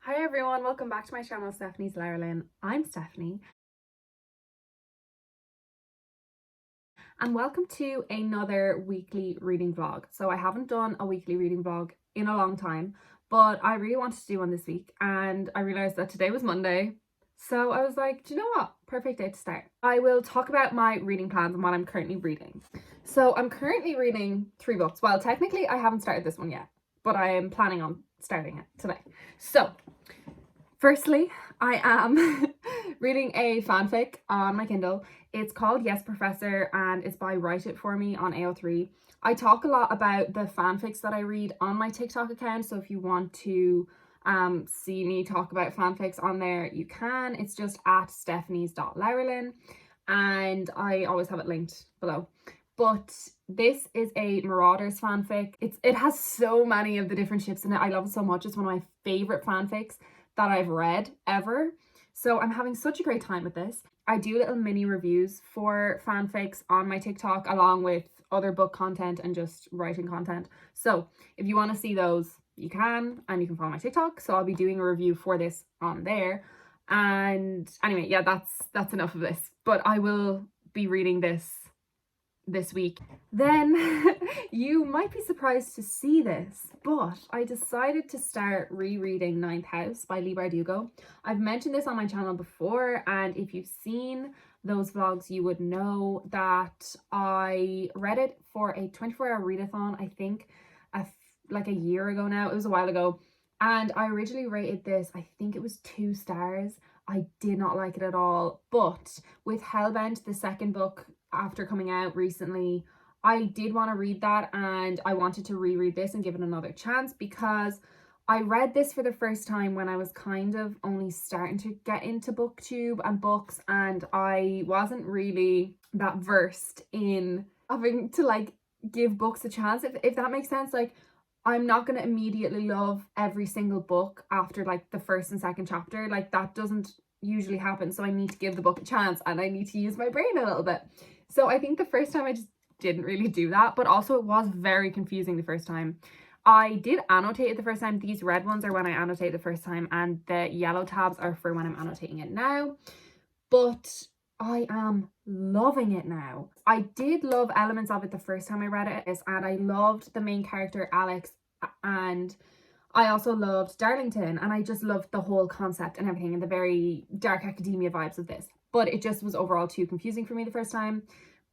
Hi everyone, welcome back to my channel stephanies.leabharlann. I'm Stephanie and welcome to another weekly reading vlog. So I haven't done a weekly reading vlog in a long time, but I really wanted to do one this week and I realised that today was Monday. So I was like, do you know what? Perfect day to start. I will talk about my reading plans and what I'm currently reading. So I'm currently reading 3 books. Well, technically I haven't started this one yet, but I am planning on starting it today. So firstly, I am reading a fanfic on my Kindle. It's called Yes Professor and it's by Write It For Me on AO3. I talk a lot about the fanfics that I read on my TikTok account, so if you want to see me talk about fanfics on there, you can. It's just at stephanies.leabharlann and I always have it linked below. But this is a Marauders fanfic. It has so many of the different ships in it. I love it so much. It's one of my favourite fanfics that I've read ever. So I'm having such a great time with this. I do little mini reviews for fanfics on my TikTok along with other book content and just writing content. So if you want to see those, you can, and you can follow my TikTok. So I'll be doing a review for this on there. And anyway, yeah, that's enough of this. But I will be reading this week. Then you might be surprised to see this, but I decided to start rereading Ninth House by Leigh Bardugo. I've mentioned this on my channel before, and if you've seen those vlogs you would know that I read it for a 24-hour readathon, I think like a year ago now. It was a while ago, and I originally rated this, I think it was 2 stars. I did not like it at all, but with Hellbent, the second book after coming out recently, I did want to read that and I wanted to reread this and give it another chance because I read this for the first time when I was kind of only starting to get into booktube and books, and I wasn't really that versed in having to like give books a chance, if that makes sense. Like, I'm not going to immediately love every single book after like the first and second chapter. Like, that doesn't usually happen. So I need to give the book a chance and I need to use my brain a little bit. So I think the first time I just didn't really do that, but also it was very confusing the first time. I did annotate it the first time. These red ones are when I annotate the first time and the yellow tabs are for when I'm annotating it now. But I am loving it now. I did love elements of it the first time I read it, and I loved the main character Alex, and I also loved Darlington, and I just loved the whole concept and everything and the very dark academia vibes of this. But it just was overall too confusing for me the first time.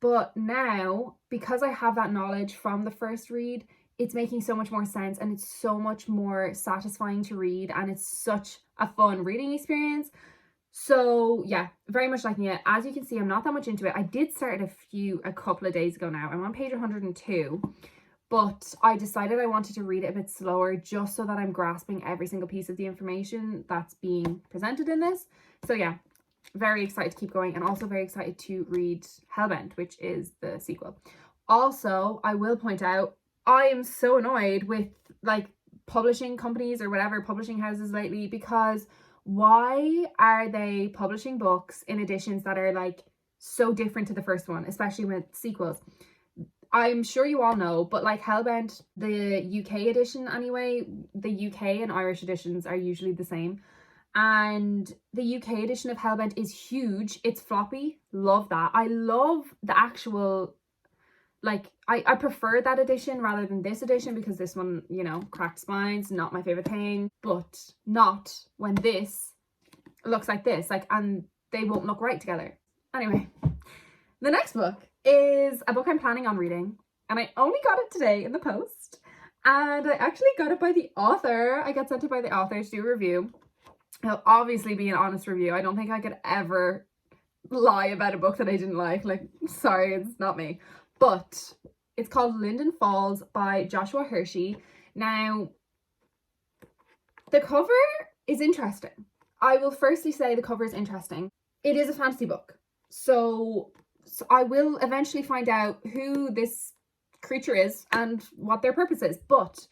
But now, because I have that knowledge from the first read, it's making so much more sense and it's so much more satisfying to read and it's such a fun reading experience. So yeah, very much liking it. As you can see, I'm not that much into it. I did start it a couple of days ago now. I'm on page 102. But I decided I wanted to read it a bit slower just so that I'm grasping every single piece of the information that's being presented in this. So yeah, very excited to keep going, and also very excited to read Hellbent, which is the sequel. Also, I will point out, I am so annoyed with like publishing companies or whatever, publishing houses lately, because why are they publishing books in editions that are like so different to the first one, especially with sequels? I'm sure you all know, but like Hellbent, the UK edition anyway, the UK and Irish editions are usually the same. And the UK edition of Hellbent is huge. It's floppy. Love that. I love the actual, like, I prefer that edition rather than this edition because this one, you know, cracked spines, not my favorite thing, but not when this looks like this, like, and they won't look right together. Anyway, the next book is a book I'm planning on reading, and I only got it today in the post, and I actually got it by the author. I got sent it by the author to do a review. It'll obviously be an honest review. I don't think I could ever lie about a book that I didn't like. Like, sorry, it's not me. But it's called Linden Falls by Joshua Hershey. Now, the cover is interesting. I will firstly say the cover is interesting. It is a fantasy book. So I will eventually find out who this creature is and what their purpose is. But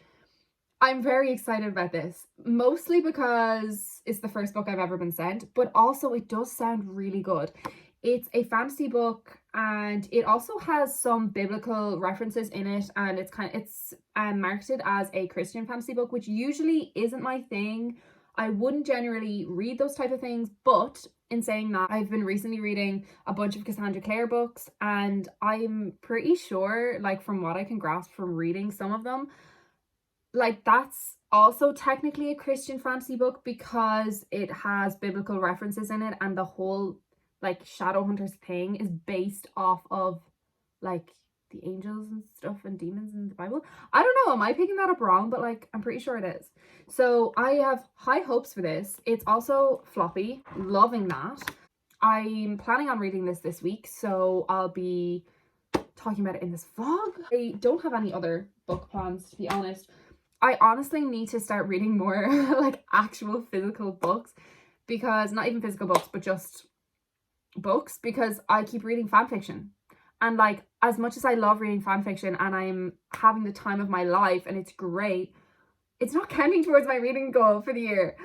I'm very excited about this, mostly because it's the first book I've ever been sent, but also it does sound really good. It's a fantasy book and it also has some biblical references in it, and it's marketed as a Christian fantasy book, which usually isn't my thing. I wouldn't generally read those type of things, but in saying that, I've been recently reading a bunch of Cassandra Clare books, and I'm pretty sure, like from what I can grasp from reading some of them, like that's also technically a Christian fantasy book because it has biblical references in it, and the whole like Shadowhunters thing is based off of like the angels and stuff and demons in the Bible. I don't know, am I picking that up wrong? But like I'm pretty sure it is. So I have high hopes for this. It's also floppy, loving that. I'm planning on reading this week, so I'll be talking about it in this vlog. I don't have any other book plans, to be honest. I honestly need to start reading more like actual physical books, because not even physical books, but just books, because I keep reading fan fiction. And like, as much as I love reading fan fiction and I'm having the time of my life and it's great, it's not counting towards my reading goal for the year.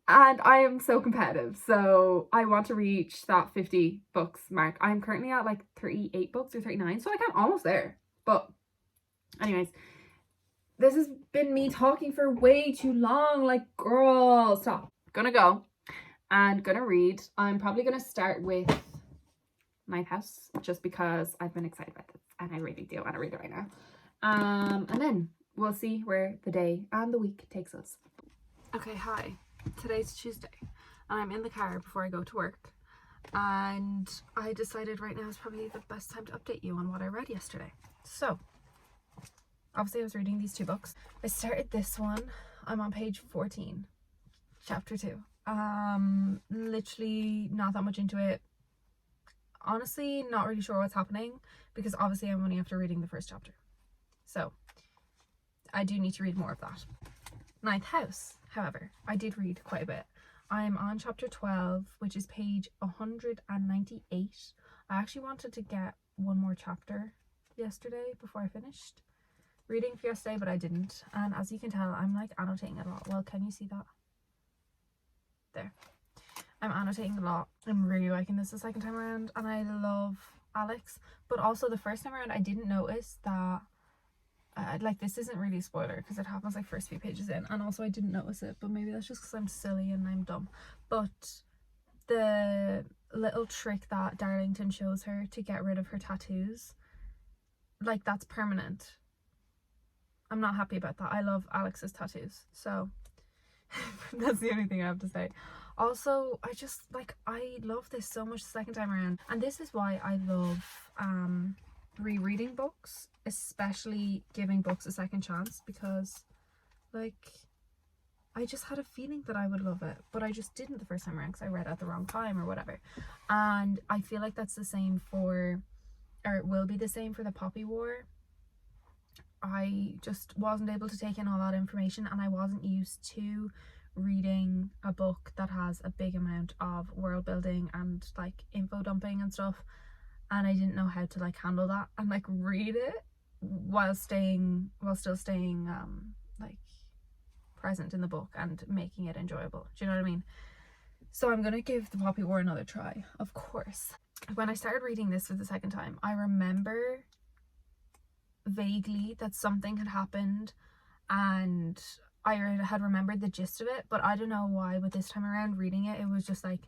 And I am so competitive. So I want to reach that 50 books mark. I'm currently at like 38 books or 39. So like I'm almost there. But anyways, this has been me talking for way too long. Like, girl, stop. Gonna go and gonna read. I'm probably gonna start with Ninth House, just because I've been excited about this and I really do want to read it right now. And then we'll see where the day and the week takes us. Okay, hi. Today's Tuesday and I'm in the car before I go to work, and I decided right now is probably the best time to update you on what I read yesterday. So obviously I was reading these two books. I started this one. I'm on page 14, chapter 2. Literally not that much into it. Honestly, not really sure what's happening, because obviously I'm only after reading the first chapter. So I do need to read more of that. Ninth House, however, I did read quite a bit. I'm on chapter 12, which is page 198. I actually wanted to get one more chapter yesterday before I finished reading for yesterday, but I didn't. And as you can tell, I'm like annotating a lot. Well, can you see that? There. I'm annotating a lot. I'm really liking this the second time around, and I love Alex. But also the first time around, I didn't notice that like, this isn't really a spoiler because it happens like first few pages in, and also I didn't notice it, but maybe that's just because I'm silly and I'm dumb. But the little trick that Darlington shows her to get rid of her tattoos, like, that's permanent. I'm not happy about that. I love Alex's tattoos, so that's the only thing I have to say. Also, I just like, I love this so much the second time around, and this is why I love rereading books, especially giving books a second chance, because like, I just had a feeling that I would love it, but I just didn't the first time around because I read at the wrong time or whatever. And I feel like that's the same for, or it will be the same for, the Poppy War. I just wasn't able to take in all that information, and I wasn't used to reading a book that has a big amount of world building and like info dumping and stuff, and I didn't know how to like handle that and like read it while still staying like present in the book and making it enjoyable. Do you know what I mean? So I'm gonna give the Poppy War another try, of course. When I started reading this for the second time, I remember vaguely that something had happened, and I had remembered the gist of it, but I don't know why, but this time around reading it, it was just like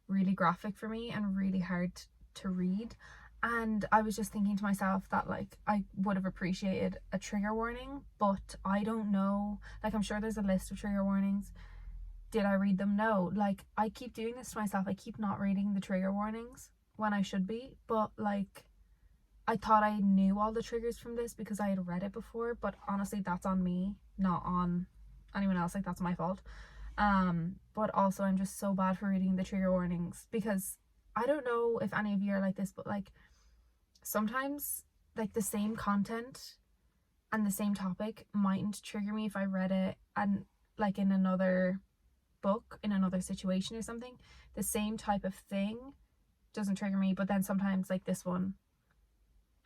really graphic for me and really hard to read. And I was just thinking to myself that like I would have appreciated a trigger warning, but I don't know, like, I'm sure there's a list of trigger warnings. Did I read them? No. Like, I keep doing this to myself. I keep not reading the trigger warnings when I should be, but like, I thought I knew all the triggers from this because I had read it before, but honestly that's on me, not on anyone else. Like, that's my fault. But also I'm just so bad for reading the trigger warnings, because I don't know if any of you are like this, but like, sometimes like the same content and the same topic mightn't trigger me if I read it and like in another book, in another situation or something. The same type of thing doesn't trigger me, but then sometimes like this one,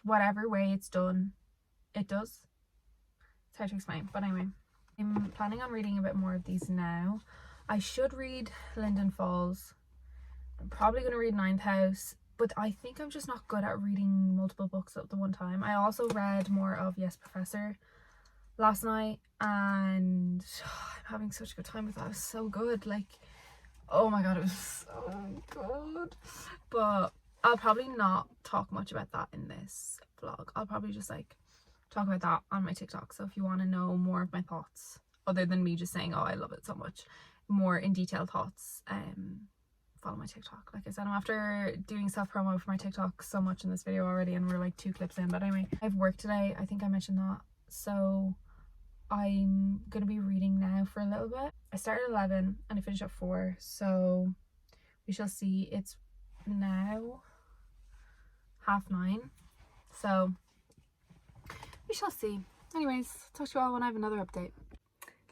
whatever way it's done, it does. It's hard to explain, but anyway, I'm planning on reading a bit more of these now. I should read Linden Falls. I'm probably going to read Ninth House, but I think I'm just not good at reading multiple books at the one time. I also read more of Yes Professor last night, and I'm having such a good time with that. It was so good. Like, oh my god, it was so good. But I'll probably not talk much about that in this vlog. I'll probably just like talk about that on my TikTok. So if you want to know more of my thoughts, other than me just saying, oh, I love it so much, more in detail thoughts, follow my TikTok. Like I said, I'm after doing self-promo for my TikTok so much in this video already, and we're like 2 clips in. But anyway, I have work today. I think I mentioned that. So I'm gonna be reading now for a little bit. I started at 11 and I finished at 4, so we shall see. It's now 9:30, so we shall see. Anyways, talk to you all when I have another update.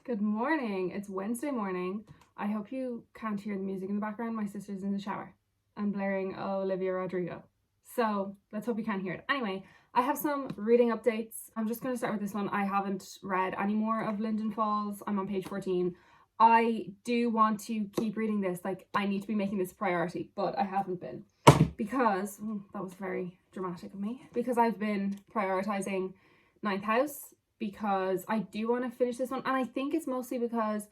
Good morning. It's Wednesday morning. I hope you can't hear the music in the background. My sister's in the shower and blaring Leigh Bardugo. So let's hope you can't hear it. Anyway, I have some reading updates. I'm just going to start with this one. I haven't read any more of Linden Falls. I'm on page 14. I do want to keep reading this. Like, I need to be making this a priority, but I haven't been because, that was very dramatic of me, because I've been prioritizing Ninth House, because I do want to finish this one. And I think it's mostly because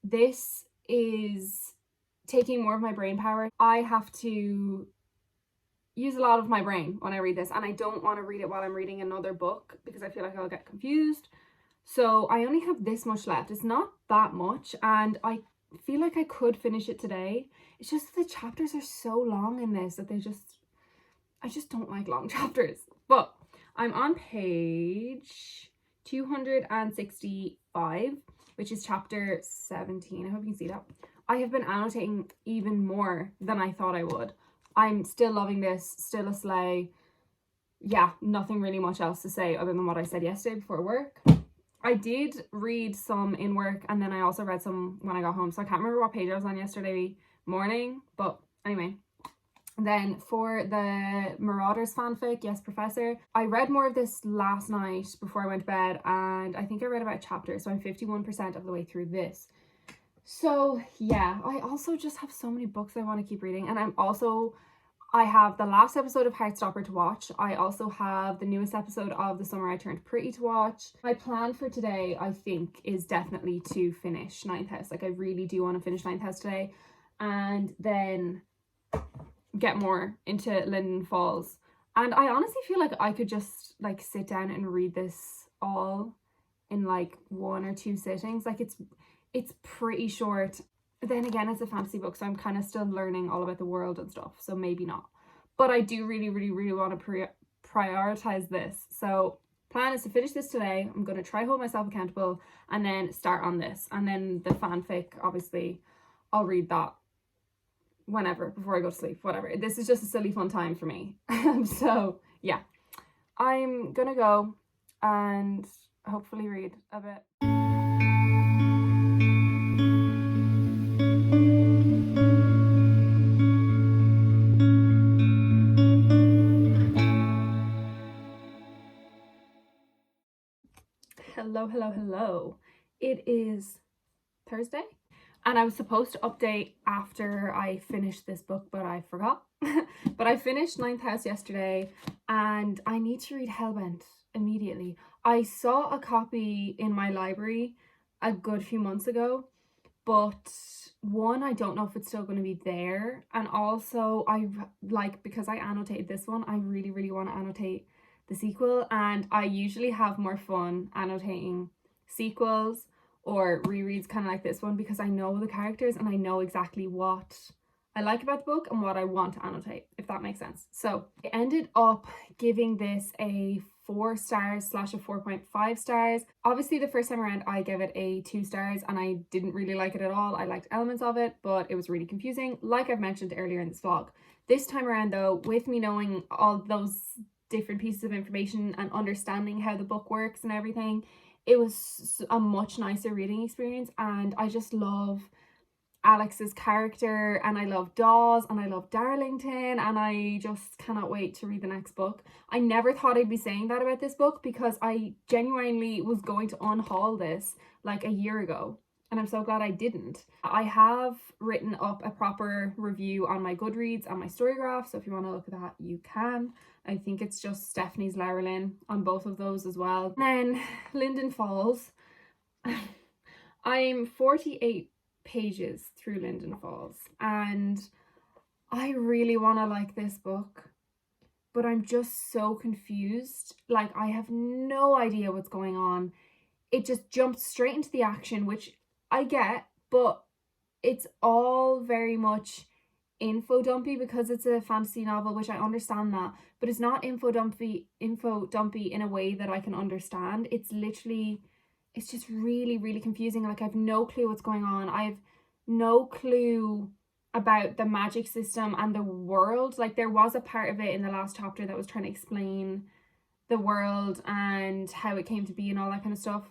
this is taking more of my brain power. I have to use a lot of my brain when I read this, and I don't want to read it while I'm reading another book because I feel like I'll get confused. So I only have this much left. It's not that much, and I feel like I could finish it today. It's just the chapters are so long in this that I just don't like long chapters. But I'm on page 265, which is chapter 17. I hope you can see that. I have been annotating even more than I thought I would. I'm still loving this, still a slay. Yeah, nothing really much else to say other than what I said yesterday before work. I did read some in work, and then I also read some when I got home, so I can't remember what page I was on yesterday morning, but anyway. Then for the Marauders fanfic, Yes Professor, I read more of this last night before I went to bed, and I think I read about a chapter, so I'm 51% of the way through this. So yeah, I also just have so many books I want to keep reading, and I have the last episode of Heartstopper to watch. I also have the newest episode of The Summer I Turned Pretty to watch. My plan for today, I think, is definitely to finish Ninth House. Like, I really do want to finish Ninth House today, and then get more into Linden Falls. And I honestly feel like I could just like sit down and read this all in like 1 or 2 sittings. Like, it's pretty short. Then again, it's a fantasy book, so I'm kind of still learning all about the world and stuff, so maybe not. But I do really, really, really want to prioritize this. So plan is to finish this today. I'm going to try hold myself accountable and then start on this. And then the fanfic, obviously, I'll read that whenever, before I go to sleep, whatever. This is just a silly fun time for me. So yeah, I'm gonna go and hopefully read a bit. Hello. It is Thursday, and I was supposed to update after I finished this book, but I forgot. But I finished Ninth House yesterday, and I need to read Hellbent immediately. I saw a copy in my library a good few months ago, but one, I don't know if it's still going to be there, and also because I annotated this one, I really, really want to annotate the sequel, and I usually have more fun annotating sequels or rereads kind of like this one because I know the characters and I know exactly what I like about the book and what I want to annotate, if that makes sense. So I ended up giving this a 4 stars / a 4.5 stars. Obviously the first time around I gave it a 2 stars and I didn't really like it at all. I liked elements of it, but it was really confusing, like I've mentioned earlier in this vlog. This time around though, with me knowing all those different pieces of information and understanding how the book works and everything, it was a much nicer reading experience. And I just love Alex's character, and I love Dawes, and I love Darlington, and I just cannot wait to read the next book. I never thought I'd be saying that about this book because I genuinely was going to unhaul this like a year ago, and I'm so glad I didn't. I have written up a proper review on my Goodreads and my StoryGraph, so if you want to look at that, you can. I think it's just stephanies.leabharlann on both of those as well. And then Linden Falls. I'm 48 pages through Linden Falls, and I really want to like this book, but I'm just so confused. Like, I have no idea what's going on. It just jumps straight into the action, which I get, but it's all very much info dumpy because it's a fantasy novel, which I understand that, but it's not info dumpy in a way that I can understand. It's literally, it's just really, really confusing. Like, I have no clue what's going on. I have no clue about the magic system and the world. Like, there was a part of it in the last chapter that was trying to explain the world and how it came to be and all that kind of stuff.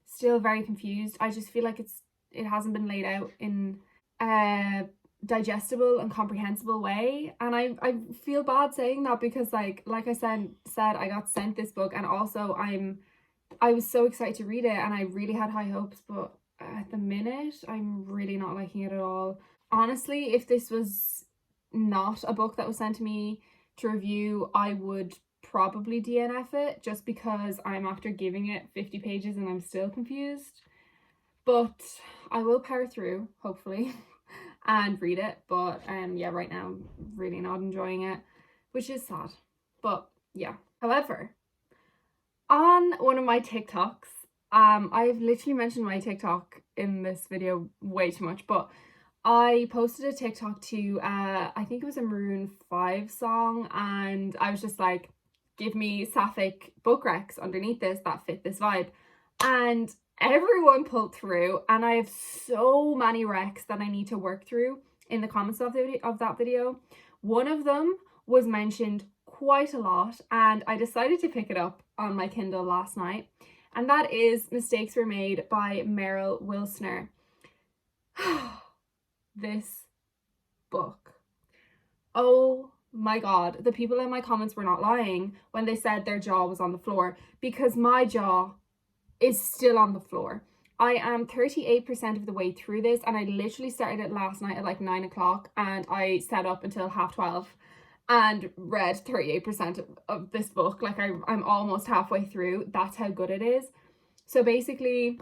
Still very confused. I just feel like it hasn't been laid out in a digestible and comprehensible way, and I feel bad saying that because like I said I got sent this book, and also I was so excited to read it and I really had high hopes, but at the minute I'm really not liking it at all. Honestly, if this was not a book that was sent to me to review, I would probably DNF it, just because I'm after giving it 50 pages and I'm still confused. But I will power through, hopefully, and read it. But yeah, right now I'm really not enjoying it, which is sad. But yeah. However, on one of my TikToks, I've literally mentioned my TikTok in this video way too much, but I posted a TikTok to I think it was a Maroon 5 song, and I was just like, give me sapphic book recs underneath this that fit this vibe, and everyone pulled through, and I have so many recs that I need to work through in the comments of that video. One of them was mentioned quite a lot, and I decided to pick it up on my Kindle last night, and that is Mistakes Were Made by Meryl Wilsner. This book, oh my god, the people in my comments were not lying when they said their jaw was on the floor, because my jaw is still on the floor. I am 38% of the way through this, and I literally started it last night at like 9 o'clock, and I sat up until 12:30 and read 38% of this book. Like, I'm almost halfway through. That's how good it is. So basically,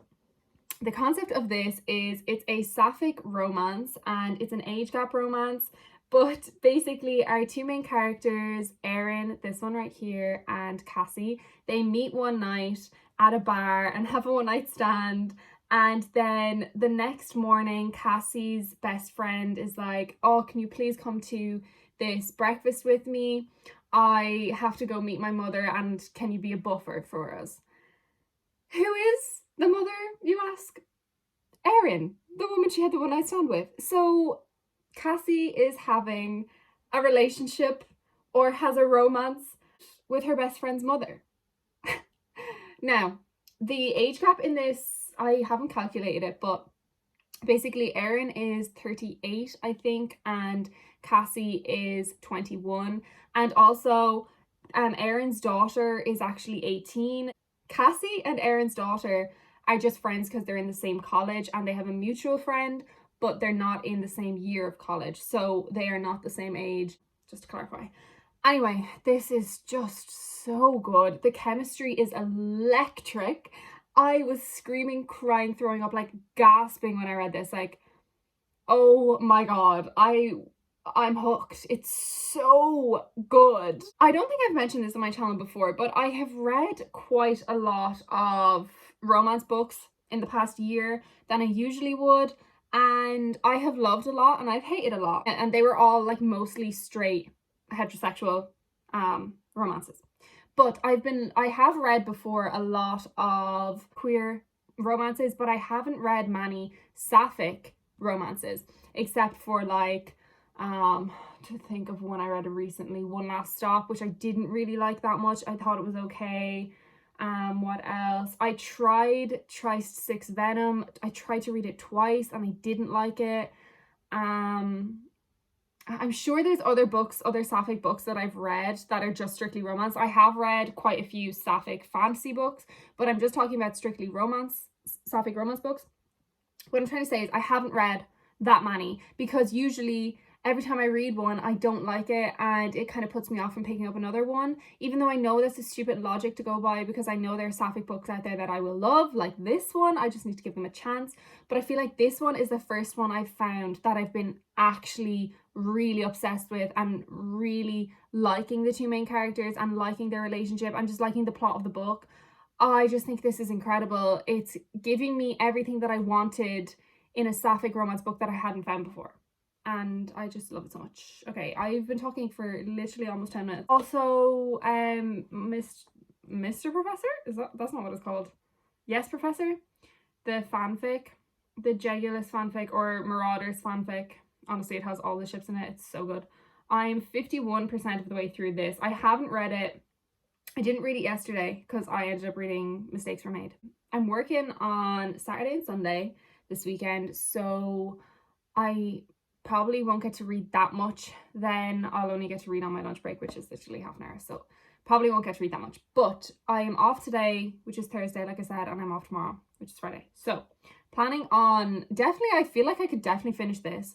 the concept of this is it's a sapphic romance, and it's an age gap romance. But basically, our two main characters, Erin, this one right here, and Cassie, they meet one night at a bar and have a one-night stand. And then the next morning, Cassie's best friend is like, oh, can you please come to this breakfast with me? I have to go meet my mother, and can you be a buffer for us? Who is the mother, you ask? Erin, the woman she had the one-night stand with. So Cassie is having a relationship, or has a romance, with her best friend's mother. Now, the age gap in this, I haven't calculated it, but basically Erin is 38, I think, and Cassie is 21. And also, Erin's daughter is actually 18. Cassie and Erin's daughter are just friends because they're in the same college, and they have a mutual friend, but they're not in the same year of college, so they are not the same age, just to clarify. Anyway, this is just so good. The chemistry is electric. I was screaming, crying, throwing up, like gasping when I read this. Like, oh my god, I'm hooked. It's so good. I don't think I've mentioned this on my channel before, but I have read quite a lot of romance books in the past year than I usually would, and I have loved a lot and I've hated a lot, and they were all like mostly straight heterosexual romances. But I have read before a lot of queer romances, but I haven't read many sapphic romances, except for like to think of one I read recently, One Last Stop, which I didn't really like that much. I thought it was okay. What else? I tried Tri-Six Venom. I tried to read it twice and I didn't like it. I'm sure there's other books, other sapphic books that I've read that are just strictly romance. I have read quite a few sapphic fantasy books, but I'm just talking about strictly romance, sapphic romance books. what I'm trying to say is I haven't read that many, because usually every time I read one, I don't like it and it kind of puts me off from picking up another one, even though I know that's a stupid logic to go by, because I know there are sapphic books out there that I will love, like this one. I just need to give them a chance. But I feel like this one is the first one I've found that I've been actually really obsessed with and really liking the two main characters and liking their relationship and just liking the plot of the book. I just think this is incredible. It's giving me everything that I wanted in a sapphic romance book that I hadn't found before. And I just love it so much. Okay, I've been talking for literally almost 10 minutes. Also, Mr. Professor? That's not what it's called. Yes, Professor? The fanfic. The Jegulus fanfic, or Marauders fanfic. Honestly, it has all the ships in it. It's so good. I'm 51% of the way through this. I haven't read it. I didn't read it yesterday because I ended up reading Mistakes Were Made. I'm working on Saturday and Sunday this weekend, so I probably won't get to read that much. Then I'll only get to read on my lunch break, which is literally half an hour, so probably won't get to read that much. But I am off today, which is Thursday, like I said, and I'm off tomorrow, which is Friday. So planning on, definitely, I feel like I could definitely finish this.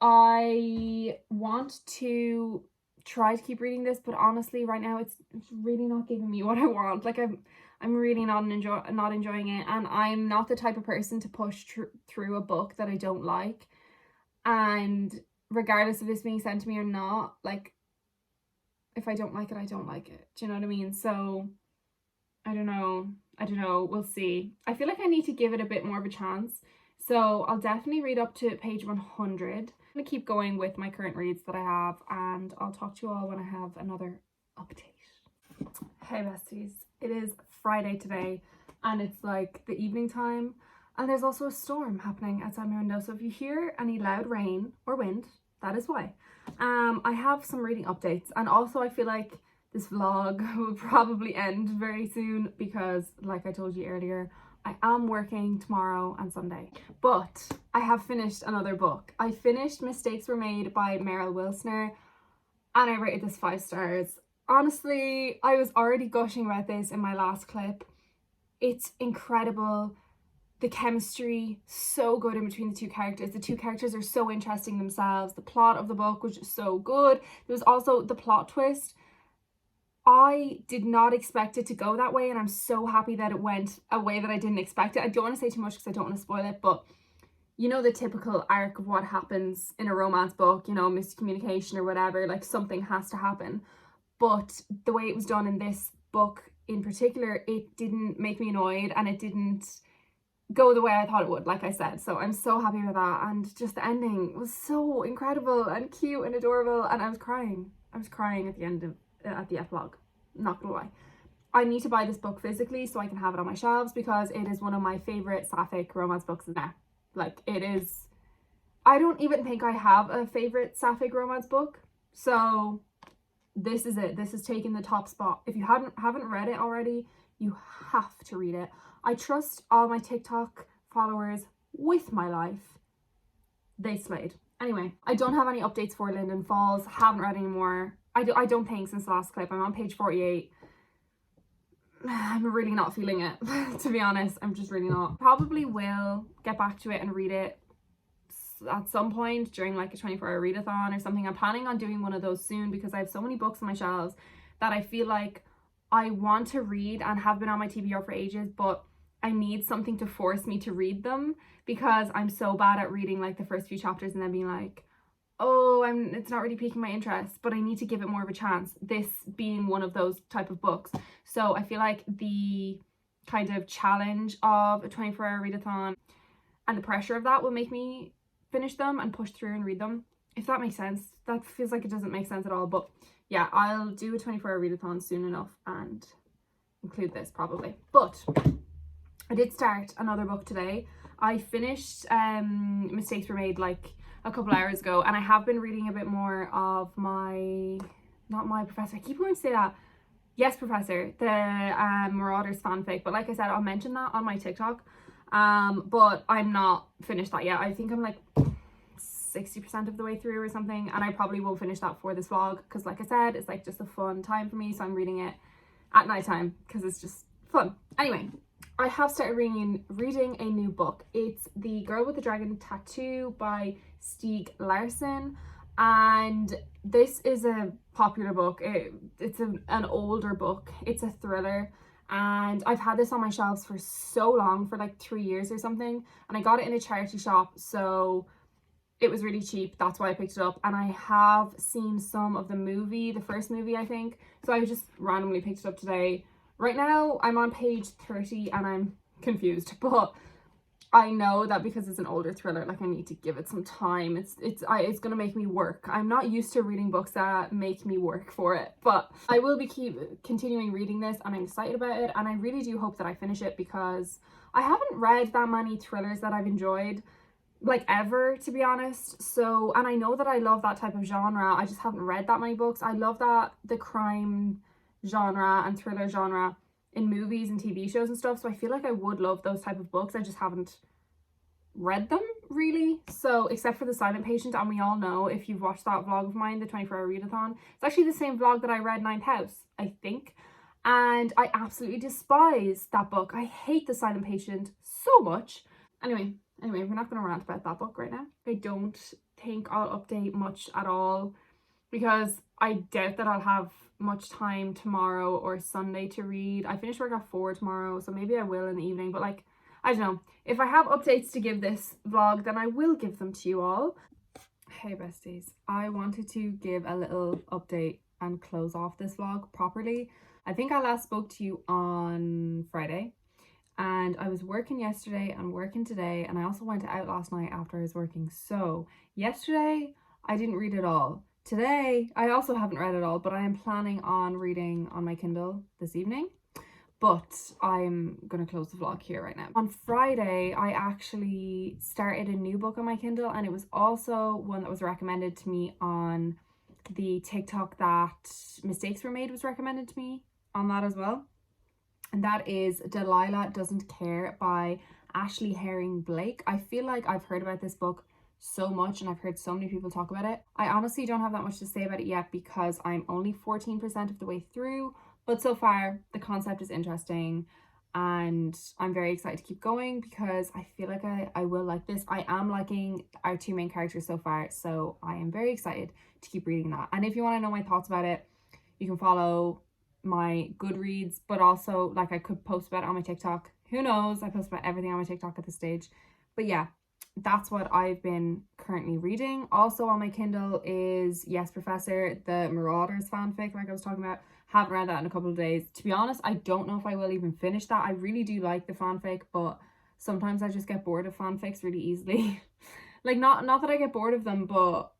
I want to try to keep reading this, but honestly right now it's really not giving me what I want. Like I'm really not enjoying it, and I'm not the type of person to push through a book that I don't like. And regardless of this being sent to me or not, like, if I don't like it, I don't like it. Do you know what I mean? So I don't know, we'll see. I feel like I need to give it a bit more of a chance, so I'll definitely read up to page 100. I'm gonna keep going with my current reads that I have, and I'll talk to you all when I have another update. Hey besties, it is Friday today, and it's like the evening time, and there's also a storm happening outside my window, so if you hear any loud rain or wind, that is why. I have some reading updates, and also I feel like this vlog will probably end very soon because, like I told you earlier, I am working tomorrow and Sunday. But I have finished another book. I finished Mistakes Were Made by Meryl Wilsner, and I rated this 5 stars. Honestly, I was already gushing about this in my last clip. It's incredible. The chemistry, so good in between the two characters. The two characters are so interesting themselves. The plot of the book was just so good. There was also the plot twist. I did not expect it to go that way, and I'm so happy that it went a way that I didn't expect it. I don't want to say too much because I don't want to spoil it, but you know the typical arc of what happens in a romance book, you know, miscommunication or whatever, like something has to happen. But the way it was done in this book in particular, it didn't make me annoyed, and it didn't go the way I thought it would, like I said. So I'm so happy with that, and just the ending was so incredible and cute and adorable, and I was crying at the end of at the epilogue, not gonna lie. I need to buy this book physically so I can have it on my shelves, because it is one of my favorite sapphic romance books now. Like, it is, I don't even think I have a favorite sapphic romance book, so this is it. This is taking the top spot. If you haven't read it already, you have to read it. I trust all my TikTok followers with my life. They slayed. Anyway, I don't have any updates for Linden Falls. Haven't read any more. I don't think since the last clip. I'm on page 48. I'm really not feeling it, to be honest. I'm just really not. Probably will get back to it and read it at some point during like a 24-hour readathon or something. I'm planning on doing one of those soon, because I have so many books on my shelves that I feel like I want to read and have been on my TBR for ages, but I need something to force me to read them, because I'm so bad at reading like the first few chapters and then being like, oh, it's not really piquing my interest, but I need to give it more of a chance, this being one of those type of books. So I feel like the kind of challenge of a 24-hour readathon and the pressure of that will make me finish them and push through and read them, if that makes sense. That feels like it doesn't make sense at all, but yeah, I'll do a 24-hour readathon soon enough and include this probably. But I did start another book today. I finished Mistakes Were Made like a couple hours ago, and I have been reading a bit more of not my professor, I keep going to say that, Yes Professor, the Marauders fanfic, but like I said, I'll mention that on my TikTok, but I'm not finished that yet. I think I'm like 60% of the way through or something, and I probably won't finish that for this vlog, because like I said, it's like just a fun time for me, so I'm reading it at nighttime because it's just fun. Anyway, I have started reading a new book. It's The Girl with the Dragon Tattoo by Stieg Larsson, and this is a popular book. It's an older book. It's a thriller, and I've had this on my shelves for so long, for like 3 years or something, and I got it in a charity shop, so it was really cheap. That's why I picked it up. And I have seen some of the movie, the first movie, I think, so I just randomly picked it up today. Right now I'm on page 30 and I'm confused, but I know that because it's an older thriller, like, I need to give it some time. It's gonna make me work. I'm not used to reading books that make me work for it, but I will be continuing reading this, and I'm excited about it, and I really do hope that I finish it, because I haven't read that many thrillers that I've enjoyed, like, ever, to be honest. So, and I know that I love that type of genre. I just haven't read that many books. I love that the crime genre and thriller genre in movies and TV shows and stuff, so I feel like I would love those type of books. I just haven't read them really. So, except for The Silent Patient, and we all know, if you've watched that vlog of mine, the 24-hour readathon, it's actually the same vlog that I read Ninth House, I think, and I absolutely despise that book. I hate The Silent Patient so much. Anyway, we're not going to rant about that book right now. I don't think I'll update much at all, because I doubt that I'll have much time tomorrow or Sunday to read. I finish work at 4 tomorrow, so maybe I will in the evening, but like, I don't know. If I have updates to give this vlog, then I will give them to you all. Hey besties, I wanted to give a little update and close off this vlog properly. I think I last spoke to you on Friday, and I was working yesterday and working today, and I also went out last night after I was working. So yesterday I didn't read at all. Today I also haven't read at all, but I am planning on reading on my Kindle this evening. But I'm gonna close the vlog here right now. On Friday, I actually started a new book on my Kindle, and it was also one that was recommended to me on the TikTok that Mistakes Were Made was recommended to me on that as well. And that is Delilah Doesn't Care by Ashley Herring Blake. I feel like I've heard about this book so much, and I've heard so many people talk about it. I honestly don't have that much to say about it yet, because I'm only 14% of the way through, but so far the concept is interesting, and I'm very excited to keep going, because I feel like I will like this. I am liking our two main characters so far, so I am very excited to keep reading that. And if you want to know my thoughts about it, you can follow my Goodreads, but also, like, I could post about it on my TikTok. Who knows? I post about everything on my TikTok at this stage. But yeah, that's what I've been currently reading. Also on my Kindle is Yes Professor, the Marauders fanfic, like I was talking about. Haven't read that in a couple of days. To be honest, I don't know if I will even finish that. I really do like the fanfic, but sometimes I just get bored of fanfics really easily. Like, not that I get bored of them, but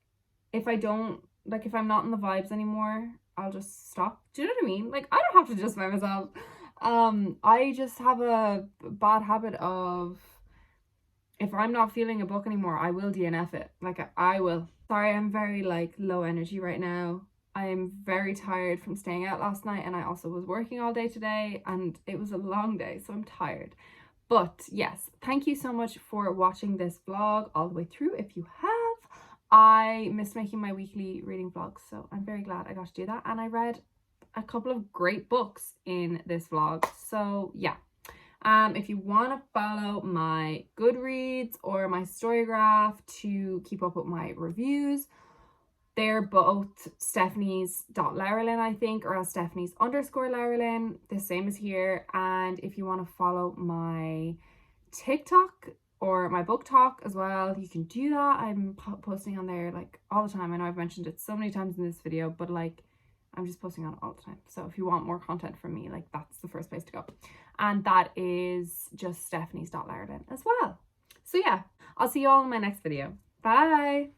if I don't, like, if I'm not in the vibes anymore, I'll just stop. Do you know what I mean? Like, I don't have to justify myself. I just have a bad habit of, if I'm not feeling a book anymore, I will DNF it. Like, I will. Sorry, I'm very, like, low energy right now. I am very tired from staying out last night, and I also was working all day today, and it was a long day, so I'm tired. But yes, thank you so much for watching this vlog all the way through. If you have, I missed making my weekly reading vlogs, so I'm very glad I got to do that, and I read a couple of great books in this vlog. So yeah, if you want to follow my Goodreads or my StoryGraph to keep up with my reviews, they're both stephanies.leabharlann, I think, or else stephanies_leabharlann, the same as here. And if you want to follow my TikTok or my book talk as well, you can do that. I'm posting on there like all the time. I know I've mentioned it so many times in this video, but like, I'm just posting on it all the time. So if you want more content from me, like, that's the first place to go. And that is just stephanies.leabharlann as well. So yeah, I'll see you all in my next video. Bye.